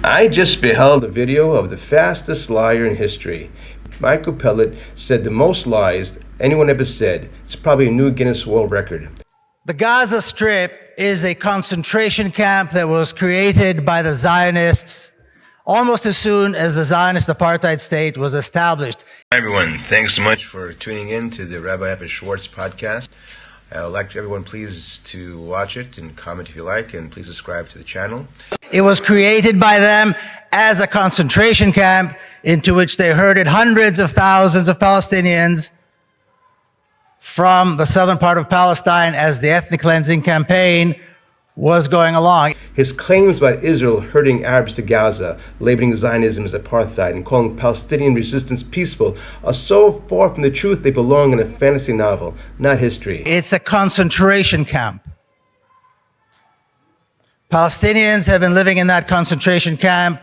I just beheld a video of the fastest liar in history. Miko Peled said the most lies anyone ever said. It's probably a new Guinness World Record. The Gaza Strip is a concentration camp that was created by the Zionists almost as soon as the Zionist apartheid state was established. Hi everyone, thanks so much for tuning in to the Rabbi Evan Schwartz podcast. I would like everyone please to watch it and comment if you like, and please subscribe to the channel. It was created by them as a concentration camp into which they herded hundreds of thousands of Palestinians from the southern part of Palestine as the ethnic cleansing campaign was going along. His claims about Israel herding Arabs to Gaza, labeling Zionism as apartheid, and calling Palestinian resistance peaceful are so far from the truth they belong in a fantasy novel, not history. It's a concentration camp. Palestinians have been living in that concentration camp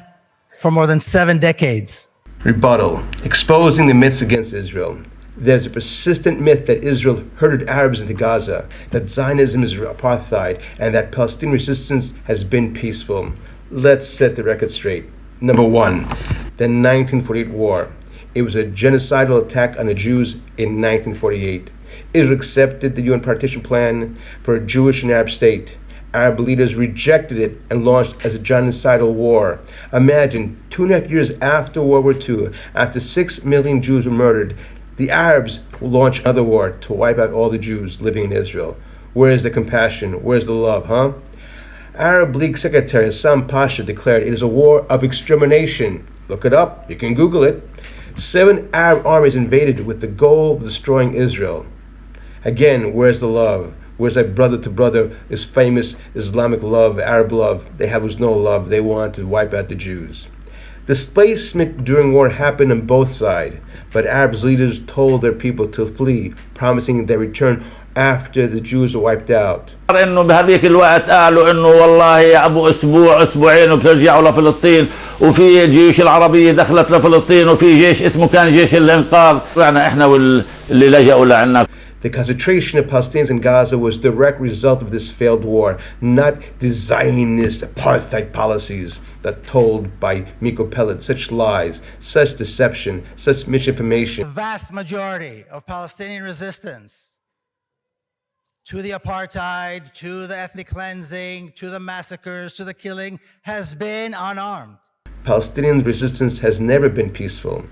for more than 7 decades. Rebuttal. Exposing the myths against Israel. There's a persistent myth that Israel herded Arabs into Gaza, that Zionism is apartheid, and that Palestinian resistance has been peaceful. Let's set the record straight. Number one, the 1948 war. It was a genocidal attack on the Jews in 1948. Israel accepted the UN partition plan for a Jewish and Arab state. Arab leaders rejected it and launched as a genocidal war. Imagine, 2.5 years after World War II, after 6 million Jews were murdered, the Arabs will launch another war to wipe out all the Jews living in Israel. Where's the compassion? Where's the love, huh? Arab League Secretary Hassan Pasha declared it is a war of extermination. Look it up. You can Google it. 7 Arab armies invaded with the goal of destroying Israel. Again, where's the love? Where's that brother to brother, this famous Islamic love, Arab love? They have was no love. They wanted to wipe out the Jews. Displacement during war happened on both sides, but Arab leaders told their people to flee, promising their return after the Jews were wiped out. انه بهذيك الوقت قالوا انه والله يا ابو اسبوع اسبوعين وبترجعوا لفلسطين، وفي الجيوش العربيه دخلت لفلسطين، وفي جيش اسمه كان جيش الانقاذ، يعني احنا واللي لجأوا لعنا. The concentration of Palestinians in Gaza was a direct result of this failed war, not the Zionist apartheid policies that told by Miko Peled such lies, such deception, such misinformation. The vast majority of Palestinian resistance to the apartheid, to the ethnic cleansing, to the massacres, to the killing has been unarmed. Palestinian resistance has never been peaceful.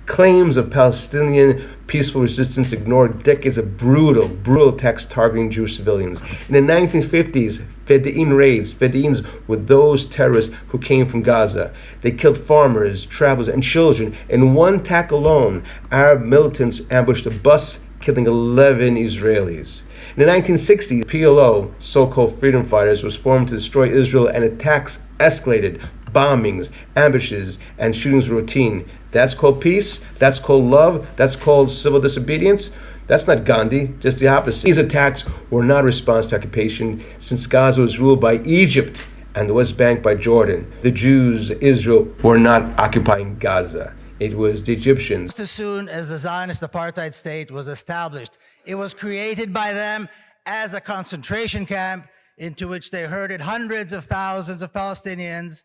Claims of Palestinian peaceful resistance ignore decades of brutal attacks targeting Jewish civilians. In the 1950s, Fedayeen raids, Fedayeens were those terrorists who came from Gaza. They killed farmers, travelers, and children. In one attack alone, Arab militants ambushed a bus, killing 11 Israelis. In the 1960s, PLO, so-called freedom fighters, was formed to destroy Israel, and attacks escalated. Bombings, ambushes, and shootings were routine. That's called peace? That's called love? That's called civil disobedience? That's not Gandhi, just the opposite. These attacks were not a response to occupation, since Gaza was ruled by Egypt and the West Bank by Jordan. The Jews, Israel, were not occupying Gaza. It was the Egyptians. As soon as the Zionist apartheid state was established, it was created by them as a concentration camp into which they herded hundreds of thousands of Palestinians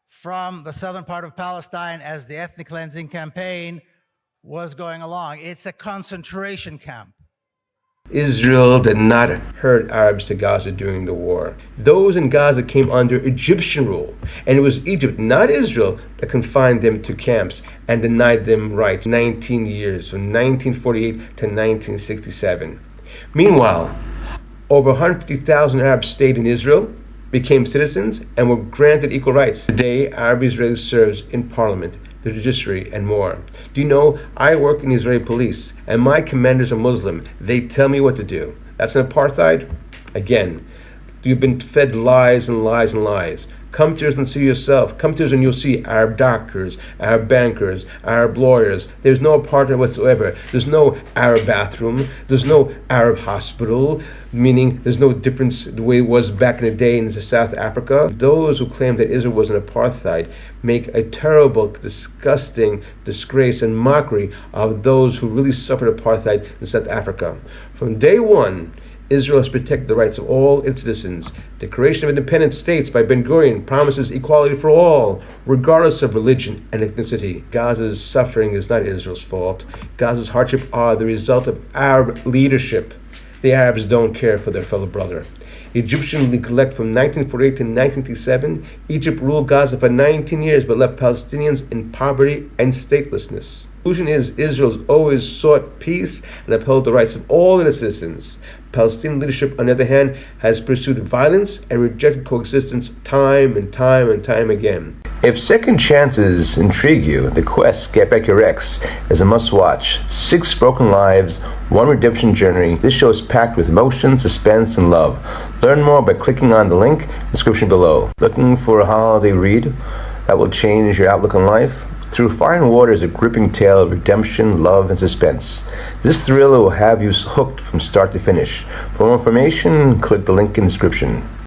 from the southern part of Palestine as the ethnic cleansing campaign was going along. It's a concentration camp. Israel did not herd Arabs to Gaza during the war. Those in Gaza came under Egyptian rule, and it was Egypt, not Israel, that confined them to camps and denied them rights 19 years, from 1948 to 1967. Meanwhile, over 150,000 Arabs stayed in Israel, became citizens, and were granted equal rights. Today, Arab Israel serves in parliament, the judiciary, and more. Do you know, I work in the Israeli police, and my commanders are Muslim. They tell me what to do. That's an apartheid? Again, you've been fed lies and lies and lies. Come to Israel and see yourself. Come to Israel and you'll see Arab doctors, Arab bankers, Arab lawyers. There's no apartheid whatsoever. There's no Arab bathroom. There's no Arab hospital, meaning there's no difference the way it was back in the day in South Africa. Those who claim that Israel was an apartheid make a terrible, disgusting disgrace and mockery of those who really suffered apartheid in South Africa. From day one, Israel has protected the rights of all its citizens. The creation of independent states by Ben-Gurion promises equality for all, regardless of religion and ethnicity. Gaza's suffering is not Israel's fault. Gaza's hardship are the result of Arab leadership. The Arabs don't care for their fellow brother. Egyptian neglect from 1948 to 1957. Egypt ruled Gaza for 19 years but left Palestinians in poverty and statelessness. The conclusion is Israel's always sought peace and upheld the rights of all its citizens. Palestinian leadership, on the other hand, has pursued violence and rejected coexistence time and time again. If second chances intrigue you, the quest Get Back Your Ex is a must-watch. 6 broken lives, 1 redemption journey. This show is packed with emotion, suspense, and love. Learn more by clicking on the link in the description below. Looking for a holiday read that will change your outlook on life? Through Fire and Water is a gripping tale of redemption, love, and suspense. This thriller will have you hooked from start to finish. For more information, click the link in the description.